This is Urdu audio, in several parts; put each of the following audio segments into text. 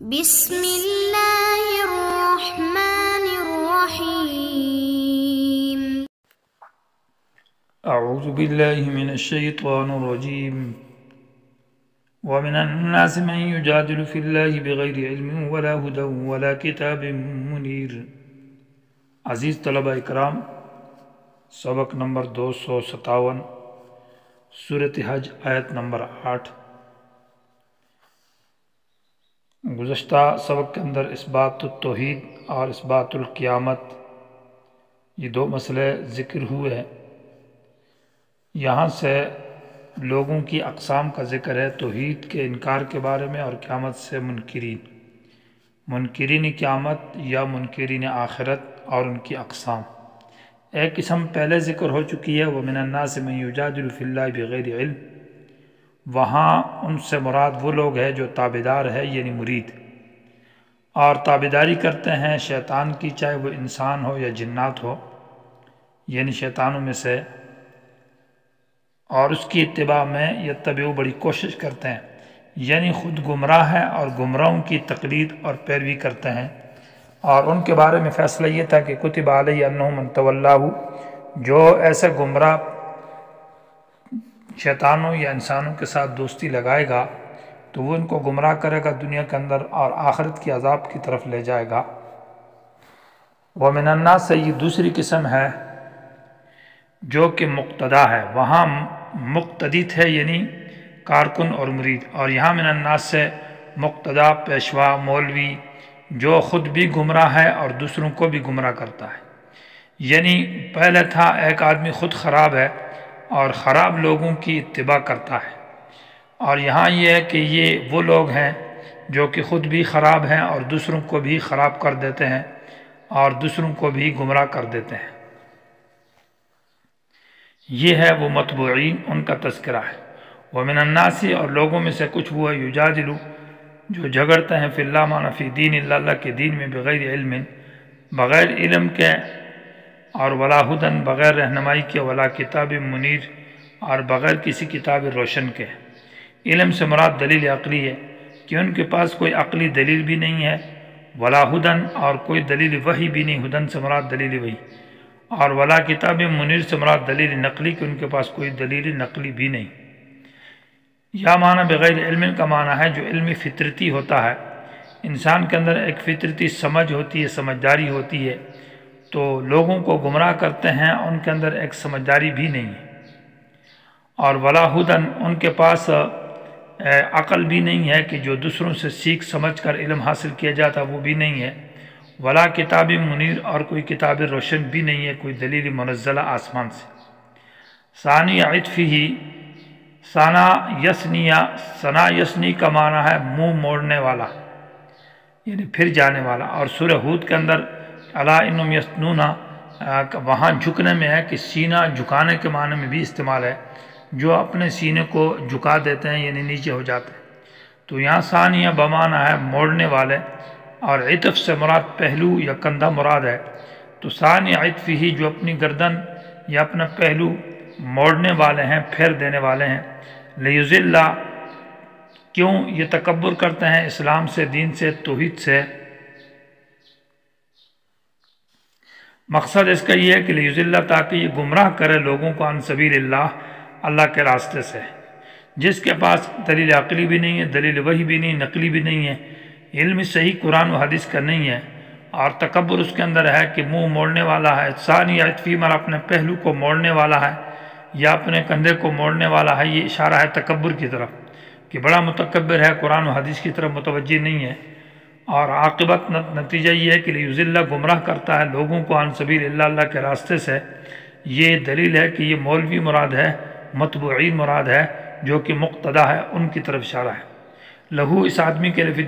بسم اللہ الرحمن الرحیم اعوذ باللہ من الشیطان الرجیم ومن الناس من يجادل في الله بغیر علم ولا هدى ولا کتاب منیر۔ عزیز طلبہ اکرام، سبق نمبر 257، سورۃ حج، آیت نمبر 8۔ گزشتہ سبق کے اندر اثبات التوحید اور اثبات القیامت، یہ دو مسئلے ذکر ہوئے ہیں۔ یہاں سے لوگوں کی اقسام کا ذکر ہے، توحید کے انکار کے بارے میں اور قیامت سے منکرین قیامت یا منکرین آخرت اور ان کی اقسام۔ ایک قسم پہلے ذکر ہو چکی ہے، وَمِنَ النَّاسِ مَن يُجَادِلُ فِي اللَّهِ بِغَيْرِ عِلْمٍ۔ وہاں ان سے مراد وہ لوگ ہیں جو تابعدار ہے، یعنی مرید، اور تابعداری کرتے ہیں شیطان کی، چاہے وہ انسان ہو یا جنات ہو، یعنی شیطانوں میں سے، اور اس کی اتباع میں یتبعو بڑی کوشش کرتے ہیں، یعنی خود گمراہ ہے اور گمراہوں کی تقلید اور پیروی کرتے ہیں۔ اور ان کے بارے میں فیصلہ یہ تھا کہ کتب علیہ انہ من تولاہ، جو ایسے گمراہ شیطانوں یا انسانوں کے ساتھ دوستی لگائے گا تو وہ ان کو گمراہ کرے گا دنیا کے اندر اور آخرت کی عذاب کی طرف لے جائے گا۔ وَمِنَ النَّاسِ سے یہ دوسری قسم ہے جو کہ مقتدا ہے، وہاں مقتدی تھے یعنی کارکن اور مرید، اور یہاں من الناس سے مقتدا، پیشوا، مولوی، جو خود بھی گمراہ ہے اور دوسروں کو بھی گمراہ کرتا ہے۔ یعنی پہلے تھا ایک آدمی خود خراب ہے اور خراب لوگوں کی اتباع کرتا ہے، اور یہاں یہ ہے کہ یہ وہ لوگ ہیں جو کہ خود بھی خراب ہیں اور دوسروں کو بھی خراب کر دیتے ہیں اور دوسروں کو بھی گمراہ کر دیتے ہیں۔ یہ ہے وہ متبوعین، ان کا تذکرہ ہے۔ وَمِنَ النَّاسِ، اور لوگوں میں سے کچھ وہ ہے، یجادلو، جو جھگڑتے ہیں، فی اللہ معنی فی دین اللہ، اللہ کے دین میں، بغیر علم، بغیر علم کے، اور ولا ہدن، بغیر رہنمائی کے، ولا کتاب منیر، اور بغیر کسی کتاب روشن کے۔ علم سے مراد دلیل عقلی ہے کہ ان کے پاس کوئی عقلی دلیل بھی نہیں ہے، ولا ہدن، اور کوئی دلیل وحی بھی نہیں، ہدن سے مراد دلیل وحی، اور ولا کتاب منیر سے مراد دلیل نقلی کہ ان کے پاس کوئی دلیل نقلی بھی نہیں۔ یا معنی بغیر علم کا معنی ہے جو علم فطرتی ہوتا ہے، انسان کے اندر ایک فطرتی سمجھ ہوتی ہے، سمجھداری ہوتی ہے، تو لوگوں کو گمراہ کرتے ہیں، ان کے اندر ایک سمجھداری بھی نہیں ہے۔ اور ولا ہدن، ان کے پاس عقل بھی نہیں ہے کہ جو دوسروں سے سیکھ سمجھ کر علم حاصل کیا جاتا وہ بھی نہیں ہے، ولا کتاب منیر، اور کوئی کتاب روشن بھی نہیں ہے، کوئی دلیل منزلہ آسمان سے۔ ثانی عطفی، ثنا یسنی کا معنی ہے منہ موڑنے والا، یعنی پھر جانے والا۔ اور سورہ ہود کے اندر الا انہم یسنون، وہاں جھکنے میں ہے کہ سینہ جھکانے کے معنی میں بھی استعمال ہے، جو اپنے سینے کو جھکا دیتے ہیں یعنی نیچے ہو جاتے ہیں۔ تو یہاں ثانیہ بمعنی ہے موڑنے والے، اور عطف سے مراد پہلو یا کندھا مراد ہے، تو ثانی عطفی ہی، جو اپنی گردن یا اپنا پہلو موڑنے والے ہیں، پھیر دینے والے ہیں۔ لیذل، کیوں یہ تکبر کرتے ہیں اسلام سے، دین سے، توحید سے؟ مقصد اس کا یہ ہے کہ لیذل، تاکہ یہ گمراہ کرے لوگوں کو، عن سبیل اللہ، اللہ کے راستے سے۔ جس کے پاس دلیل عقلی بھی نہیں ہے، دلیل وحی بھی نہیں، نقلی بھی نہیں ہے، علم صحیح قرآن و حدیث کا نہیں ہے، اور تکبر اس کے اندر ہے کہ منہ موڑنے والا ہے۔ ثانی عطفی مر اپنے پہلو کو موڑنے والا ہے یا اپنے کندھے کو موڑنے والا ہے، یہ اشارہ ہے تکبر کی طرف کہ بڑا متکبر ہے، قرآن و حدیث کی طرف متوجہ نہیں ہے۔ اور عاقبت نتیجہ یہ ہے کہ لیذل، گمراہ کرتا ہے لوگوں کو، عن سبیل اللہ، اللہ کے راستے سے۔ یہ دلیل ہے کہ یہ مولوی مراد ہے، متبوعین مراد ہے، جو کہ مقتدا ہے، ان کی طرف اشارہ ہے۔ لہو، اس آدمی کے لیے فی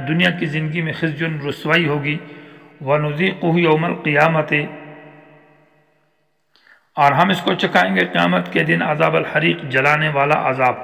دنیا کی زندگی میں خزی، رسوائی ہوگی، وَنُذِيقُهُ يَوْمَ الْقِيَامَةِ، اور ہم اس کو چکھائیں گے قیامت کے دن، عذاب الحریق، جلانے والا عذاب۔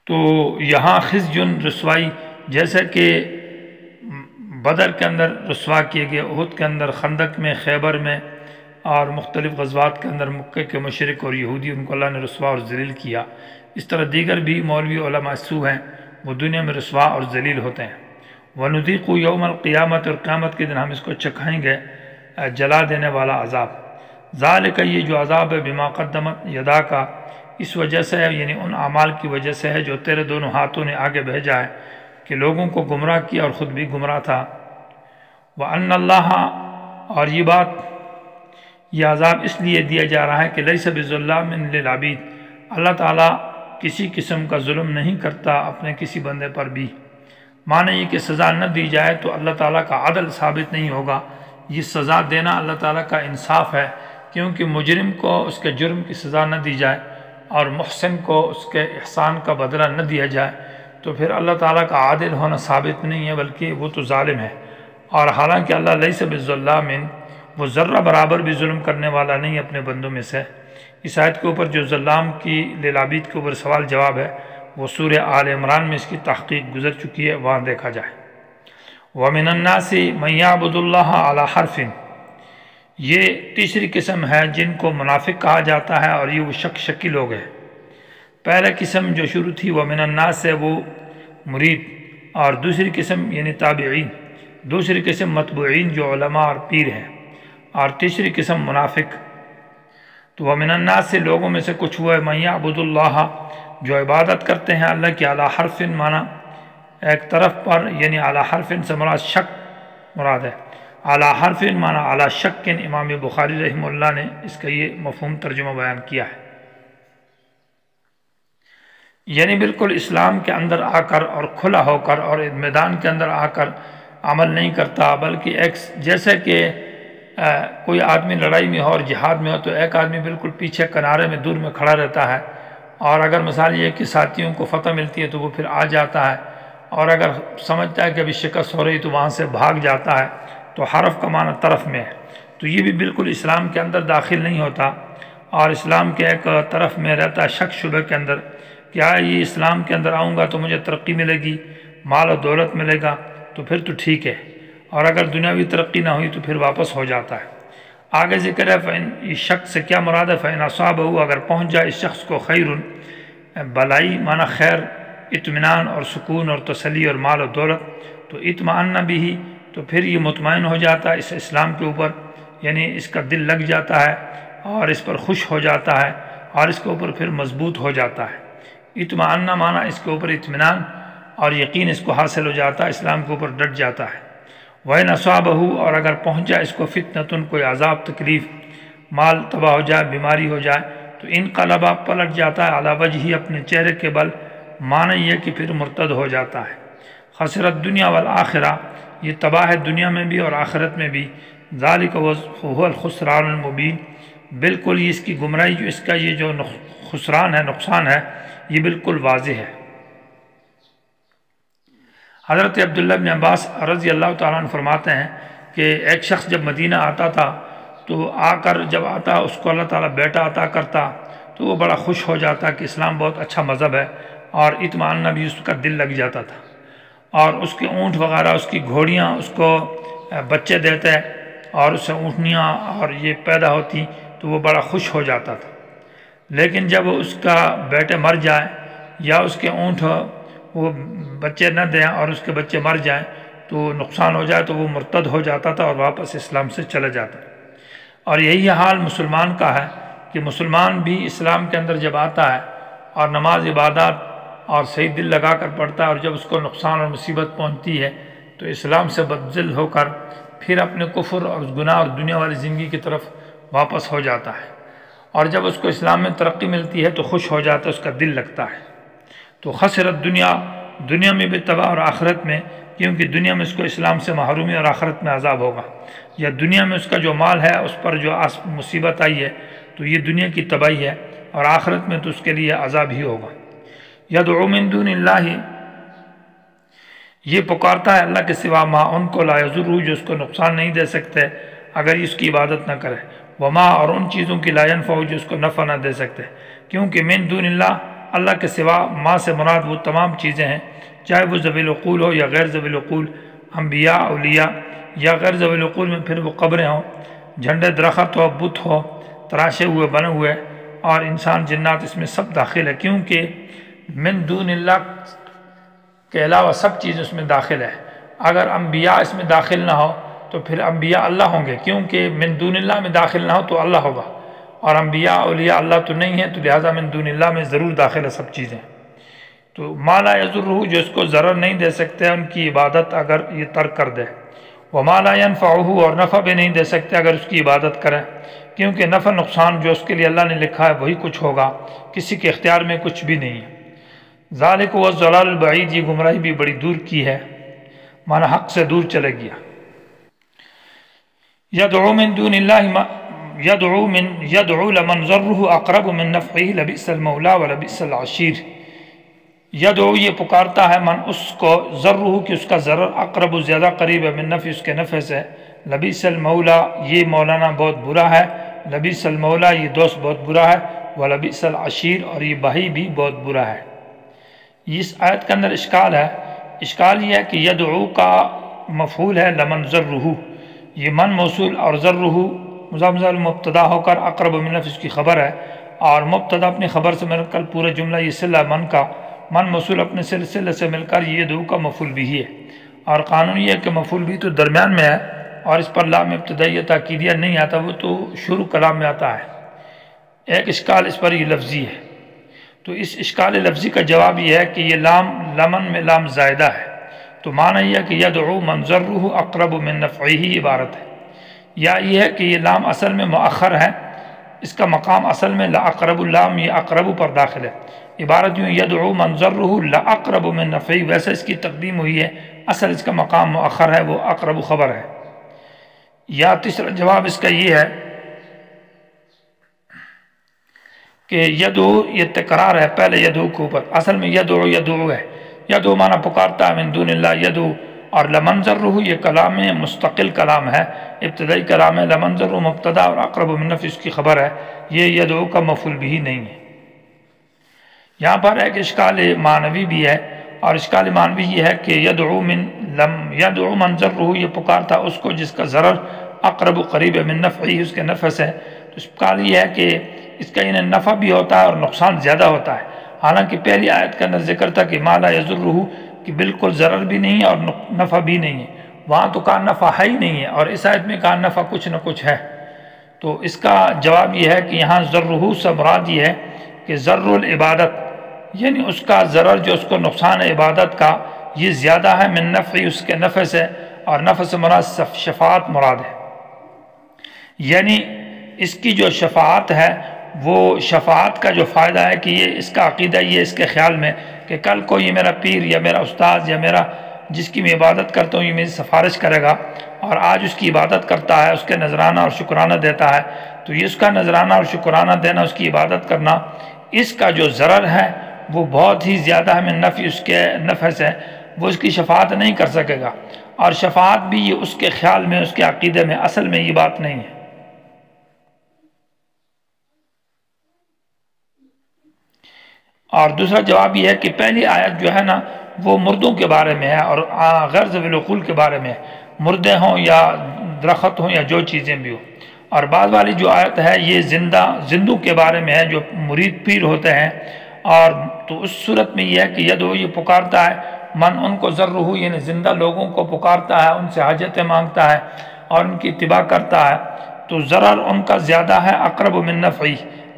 تو یہاں خزی، رسوائی، جیسے کہ بدر کے اندر رسوا کیے گئے، احد کے اندر، خندق میں، خیبر میں، اور مختلف غزوات کے اندر مکہ کے مشرک اور یہودی، ان کو اللہ نے رسوا اور ذلیل کیا، اس طرح دیگر بھی مولوی علماء سو ہیں، وہ دنیا میں رسوا اور ذلیل ہوتے ہیں۔ وَنُذِيقُ یوم القیامت، اور قیامت کے دن ہم اس کو چکھائیں گے جلا دینے والا عذاب۔ ذالک، یہ جو عذاب ہے، بما قدمت یدا کا، اس وجہ سے ہے، یعنی ان اعمال کی وجہ سے ہے جو تیرے دونوں ہاتھوں نے آگے بھیجا ہے، کہ لوگوں کو گمراہ کیا اور خود بھی گمراہ تھا۔ وَأَنَّ اللَّهَ، اور یہ بات، یہ عذاب اس لیے دیا جا رہا ہے کہ لیس بظلام للعبید، اللہ تعالیٰ کسی قسم کا ظلم نہیں کرتا اپنے کسی بندے پر بھی۔ معنی یہ کہ سزا نہ دی جائے تو اللہ تعالیٰ کا عدل ثابت نہیں ہوگا، یہ سزا دینا اللہ تعالیٰ کا انصاف ہے، کیونکہ مجرم کو اس کے جرم کی سزا نہ دی جائے اور محسن کو اس کے احسان کا بدلہ نہ دیا جائے تو پھر اللہ تعالیٰ کا عادل ہونا ثابت نہیں ہے، بلکہ وہ تو ظالم ہے۔ اور حالانکہ اللہ لیس بظلام، وہ ذرہ برابر بھی ظلم کرنے والا نہیں اپنے بندوں میں سے۔ اس آیت کے اوپر جو ظلام کی للعبید کے اوپر سوال جواب ہے، وہ سورہ آل عمران میں اس کی تحقیق گزر چکی ہے، وہاں دیکھا جائے۔ وَمِنَ النَّاسِ مَن يَعْبُدُ اللَّهَ عَلَى حَرْفٍ، یہ تیسری قسم ہے جن کو منافق کہا جاتا ہے، اور یہ وہ شکی لوگ ہیں۔ پہلا قسم جو شروع تھی وَمِنَ النَّاسِ سے، وہ مرید، اور دوسری قسم یعنی تابعین، دوسری قسم متبوعین جو علماء اور پیر ہیں، اور تیسری قسم منافق۔ تو وَمِنَ النَّاسِ سے لوگوں میں سے کچھ وہ ہے مَن يَعْبُدُ اللَّهَ، جو عبادت کرتے ہیں اللہ کی، علی حرف معنی ایک طرف پر، یعنی علی حرف سے مراد شک مراد ہے، علی حرف معنی علی شک۔ امام بخاری رحمہ اللہ نے اس کا یہ مفہوم ترجمہ بیان کیا ہے، یعنی بالکل اسلام کے اندر آ کر اور کھلا ہو کر اور میدان کے اندر آ کر عمل نہیں کرتا، بلکہ ایک جیسے کہ کوئی آدمی لڑائی میں ہو اور جہاد میں ہو تو ایک آدمی بالکل پیچھے کنارے میں دور میں کھڑا رہتا ہے، اور اگر مثال یہ کہ ساتھیوں کو فتح ملتی ہے تو وہ پھر آ جاتا ہے، اور اگر سمجھتا ہے کہ ابھی شکست ہو رہی تو وہاں سے بھاگ جاتا ہے۔ تو حرف کا معنی طرف میں ہے، تو یہ بھی بالکل اسلام کے اندر داخل نہیں ہوتا، اور اسلام کے ایک طرف میں رہتا ہے شک شبہ کے اندر، کیا یہ اسلام کے اندر آؤں گا تو مجھے ترقی ملے گی، مال و دولت ملے گا تو پھر تو ٹھیک ہے، اور اگر دنیاوی ترقی نہ ہوئی تو پھر واپس ہو جاتا ہے۔ آگے ذکر ہے فَإِنْ، اس شخص سے کیا مراد ہے، فَإِنْ أَصَابَهُ، اگر پہنچ جائے اس شخص کو خیر، بلائی معنی خیر، اطمینان اور سکون اور تسلی اور مال و دولت، تو اطمئن بھی، تو پھر یہ مطمئن ہو جاتا ہے اس اسلام کے اوپر، یعنی اس کا دل لگ جاتا ہے اور اس پر خوش ہو جاتا ہے اور اس کے اوپر پھر مضبوط ہو جاتا ہے۔ اطمئن معنی اس کے اوپر اطمینان اور یقین اس کو حاصل ہو جاتا ہے، اسلام کے اوپر ڈٹ جاتا ہے۔ وَإِنْ أَصَابَهُ، اور اگر پہنچ جائے اس کو فتنۃ، کوئی عذاب تکلیف، مال تباہ ہو جائے، بیماری ہو جائے، تو انقلب، پلٹ جاتا ہے، علی وجہہ، اپنے چہرے کے بل، معنی یہ کہ پھر مرتد ہو جاتا ہے۔ خسرت دنیا والآخرہ، یہ تباہ ہے دنیا میں بھی اور آخرت میں بھی۔ ذالک هو الخسران المبین، بالکل یہ اس کی گمراہی، جو اس کا یہ جو خسران ہے، نقصان ہے، یہ بالکل واضح ہے۔ حضرت عبداللہ بن عباس رضی اللہ تعالیٰ عنہ فرماتے ہیں کہ ایک شخص جب مدینہ آتا تھا تو آ کر جب آتا اس کو اللہ تعالیٰ بیٹا عطا کرتا تو وہ بڑا خوش ہو جاتا کہ اسلام بہت اچھا مذہب ہے، اور اطمئنان بھی اس کا دل لگ جاتا تھا، اور اس کے اونٹ وغیرہ، اس کی گھوڑیاں اس کو بچے دیتے اور اس سے اونٹنیاں اور یہ پیدا ہوتی تو وہ بڑا خوش ہو جاتا تھا۔ لیکن جب اس کا بیٹے مر جائے یا اس کے اونٹ وہ بچے نہ دیں اور اس کے بچے مر جائیں تو نقصان ہو جائے تو وہ مرتد ہو جاتا تھا اور واپس اسلام سے چلا جاتا۔ اور یہی حال مسلمان کا ہے کہ مسلمان بھی اسلام کے اندر جب آتا ہے اور نماز عبادات اور صحیح دل لگا کر پڑھتا ہے، اور جب اس کو نقصان اور مصیبت پہنچتی ہے تو اسلام سے بددل ہو کر پھر اپنے کفر اور گناہ اور دنیا والی زندگی کی طرف واپس ہو جاتا ہے، اور جب اس کو اسلام میں ترقی ملتی ہے تو خوش ہو جاتا ہے، اس کا دل لگتا ہے۔ تو خسرت دنیا میں بھی تباہ اور آخرت میں، کیونکہ دنیا میں اس کو اسلام سے محرومی اور آخرت میں عذاب ہوگا، یا دنیا میں اس کا جو مال ہے اس پر جو مصیبت آئی ہے تو یہ دنیا کی تباہی ہے، اور آخرت میں تو اس کے لیے عذاب ہی ہوگا۔ یدعو من دون اللہ، یہ پکارتا ہے اللہ کے سوا، ما ان کو، لا یضرہ، جو اس کو نقصان نہیں دے سکتے اگر اس کی عبادت نہ کرے، وما، اور ان چیزوں کی، لا ینفع، جو اس کو نفع نہ دے سکتے، کیونکہ من دون اللہ کے سوا، ما سے مراد وہ تمام چیزیں ہیں، چاہے وہ ذوی العقول ہو یا غیر ذوی العقول، انبیاء، اولیاء، یا غیر ذوی العقول میں پھر وہ قبریں ہوں، جھنڈے، درخت ہو، بت ہو، تراشے ہوئے، بنے ہوئے، اور انسان جنات اس میں سب داخل ہے، کیونکہ من دون اللہ کے علاوہ سب چیز اس میں داخل ہے۔ اگر انبیاء اس میں داخل نہ ہو تو پھر انبیاء اللہ ہوں گے، کیونکہ من دون اللہ میں داخل نہ ہو تو اللہ ہوگا، اور انبیاء اولیاء اللہ تو نہیں ہے، تو لہٰذا من دون اللہ میں ضرور داخل ہے سب چیزیں۔ تو ما لا یضرہ، جو اس کو ضرر نہیں دے سکتے ان کی عبادت اگر یہ ترک کر دے، وما لا ینفعہ، اور نفع بھی نہیں دے سکتے اگر اس کی عبادت کرے، کیونکہ نفع نقصان جو اس کے لیے اللہ نے لکھا ہے وہی کچھ ہوگا، کسی کے اختیار میں کچھ بھی نہیں ہے۔ ذالک هو الضلال البعید، یہ گمراہی بھی بڑی دور کی ہے، مانا حق سے دور چلے گیا۔ یدعو من دون اللہ یدعو لمن ضرہ اقرب من نفعہ لبئس المولا ولبئس العشیر۔ یدعو، یہ پکارتا ہے، من اس کو، ضرہ کہ اس کا ضرر، اقرب زیادہ قریب ہے، من نفع اس کے نفع سے، لبئس المولا یہ مولانا بہت برا ہے، لبئس المولا یہ دوست بہت برا ہے، ولبئس العشیر اور یہ بھائی بھی بہت برا ہے۔ اس آیت کے اندر اشکال ہے، اشکال یہ ہے کہ یدعو کا مفعول ہے لمن ضرہ، یہ من موصول اور ضرہ مضاف مبتدا ہو کر اقرب من نفع اس کی خبر ہے، اور مبتدا اپنی خبر سے مل کر پورا جملہ یہ صلہ من کا، من موصول اپنے سلسلے سے مل کر یہ یدعو کا مفعول بھی ہے، اور قانون یہ ہے کہ مفعول بھی تو درمیان میں ہے اور اس پر لام ابتدائیہ تاکیدیہ نہیں آتا، وہ تو شروع کلام میں آتا ہے۔ ایک اشکال اس پر یہ لفظی ہے، تو اس اشکال لفظی کا جواب یہ ہے کہ یہ لام لمن میں لام زائدہ ہے، تو معنی یہ ہے کہ یدعو من ضرہ اقرب من نفعہ عبارت ہے، یا یہ ہے کہ یہ لام اصل میں مؤخر ہے، اس کا مقام اصل میں لاقرب، اللام یہ اقرب پر داخل ہے، عبارت یوں یدعو من ضرہ لاقرب من نفعہ، ویسے اس کی تقدیم ہوئی ہے، اصل اس کا مقام مؤخر ہے، وہ اقرب خبر ہے۔ یا تیسرا جواب اس کا یہ ہے کہ یدعو یہ تکرار ہے پہلے یدعو کے اوپر، اصل میں یدعو یدعو ہے، یدعو معنی پکارتا ہے، من دون اللہ یدعو، اور لمن ضرہ یہ کلام مستقل کلام ہے، ابتدائی کلام ہے، لمن ضرہ مبتدا اور اقرب من نفع اس کی خبر ہے، یہ یدعو کا مفعول بھی نہیں ہے۔ یہاں پر ایک اشکال معنوی بھی ہے، اور اشکال معنوی یہ ہے کہ یدعو من ضرہ یہ پکارتا اس کو جس کا ضرر اقرب قریب من نفعہ اس کے نفع سے، تو اشکال یہ ہے کہ اس کا انہیں نفع بھی ہوتا ہے اور نقصان زیادہ ہوتا ہے، حالانکہ پہلی آیت کے اندر ذکر تھا کہ ما لا یضرہ کہ بالکل ضرر بھی نہیں ہے اور نفع بھی نہیں ہے، وہاں تو کہا نفع ہے ہی نہیں ہے، اور اس آیت میں کہا نفع کچھ نہ کچھ ہے، تو اس کا جواب یہ ہے کہ یہاں ضرہ سے مراد یہ ہے کہ ضر العبادت، یعنی اس کا ضرر جو اس کو نقصان عبادت کا یہ زیادہ ہے من نفع اس کے نفع سے، اور نفع سے مراد شفاعت مراد ہے، یعنی اس کی جو شفاعت ہے وہ شفاعت کا جو فائدہ ہے کہ یہ اس کا عقیدہ یہ اس کے خیال میں کہ کل کو یہ میرا پیر یا میرا استاد یا میرا جس کی میں عبادت کرتا ہوں یہ میری سفارش کرے گا، اور آج اس کی عبادت کرتا ہے، اس کے نذرانہ اور شکرانہ دیتا ہے، تو یہ اس کا نذرانہ اور شکرانہ دینا، اس کی عبادت کرنا، اس کا جو ضرر ہے وہ بہت ہی زیادہ ہے من نفع اس کے نفع سے، وہ اس کی شفاعت نہیں کر سکے گا، اور شفاعت بھی یہ اس کے خیال میں اس کے عقیدے میں اصل میں یہ بات نہیں ہے۔ اور دوسرا جواب یہ ہے کہ پہلی آیت جو ہے نا وہ مردوں کے بارے میں ہے اور غیر ذوی العقول کے بارے میں، مردے ہوں یا درخت ہوں یا جو چیزیں بھی ہوں، اور بعد والی جو آیت ہے یہ زندوں کے بارے میں ہے جو مرید پیر ہوتے ہیں، اور تو اس صورت میں یہ ہے کہ یدعو یہ پکارتا ہے من ان کو ضرہ یعنی زندہ لوگوں کو پکارتا ہے، ان سے حاجتیں مانگتا ہے اور ان کی اتباع کرتا ہے، تو ضرر ان کا زیادہ ہے اقرب من نفعی،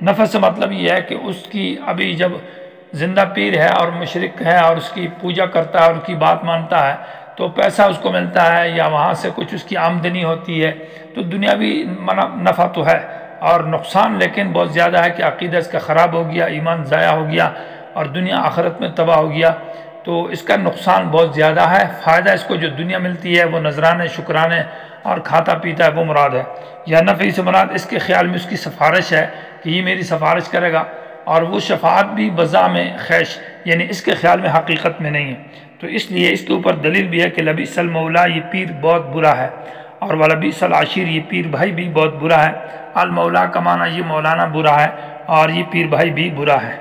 نفع سے مطلب یہ ہے کہ اس کی ابھی جب زندہ پیر ہے اور مشرک ہے اور اس کی پوجا کرتا ہے اور اس کی بات مانتا ہے تو پیسہ اس کو ملتا ہے یا وہاں سے کچھ اس کی آمدنی ہوتی ہے، تو دنیاوی نفع تو ہے اور نقصان لیکن بہت زیادہ ہے کہ عقیدہ اس کا خراب ہو گیا، ایمان ضائع ہو گیا اور دنیا آخرت میں تباہ ہو گیا، تو اس کا نقصان بہت زیادہ ہے، فائدہ اس کو جو دنیا ملتی ہے وہ نذرانے شکرانے اور کھاتا پیتا ہے وہ مراد ہے، یا نفع سے مراد اس کے خیال میں اس کی سفارش ہے کہ یہ میری سفارش کرے گا، اور وہ شفاعت بھی بذا میں خیش یعنی اس کے خیال میں حقیقت میں نہیں ہے، تو اس لیے اس کے اوپر دلیل بھی ہے کہ لبئس المولا یہ پیر بہت برا ہے، اور ولبئس العشیر یہ پیر بھائی بھی بہت برا ہے، المولا کا معنی یہ مولانا برا ہے اور یہ پیر بھائی بھی برا ہے۔